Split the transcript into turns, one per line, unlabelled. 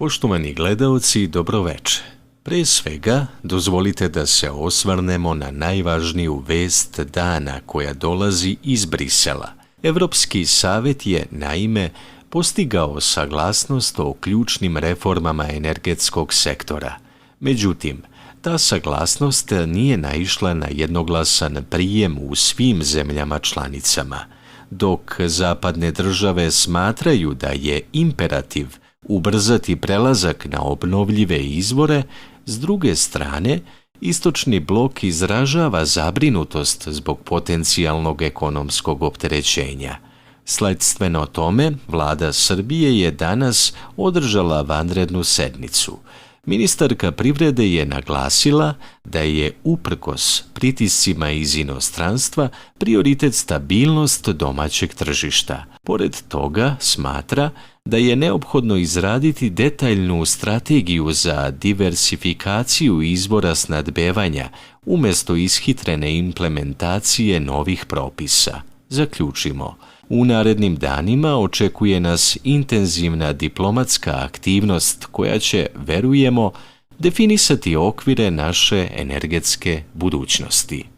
Poštovani gledaoci, dobroveče. Pre svega, dozvolite da se osvrnemo na najvažniju vest dana koja dolazi iz Brisela. Evropski savet je, naime, postigao saglasnost o ključnim reformama energetskog sektora. Međutim, ta saglasnost nije naišla na jednoglasan prijem u svim zemljama članicama, dok zapadne države smatraju da je imperativ ubrzati prelazak na obnovljive izvore. S druge strane, istočni blok izražava zabrinutost zbog potencijalnog ekonomskog opterećenja. Sledstveno tome, vlada Srbije je danas održala vanrednu sednicu. Ministarka privrede je naglasila da je uprkos pritiscima iz inostranstva prioritet stabilnost domaćeg tržišta. Pored toga smatra da je neophodno izraditi detaljnu strategiju za diversifikaciju izvora snabdevanja umjesto ishitrene implementacije novih propisa. Zaključimo. U narednim danima očekuje nas intenzivna diplomatska aktivnost koja će, verujemo, definisati okvire naše energetske budućnosti.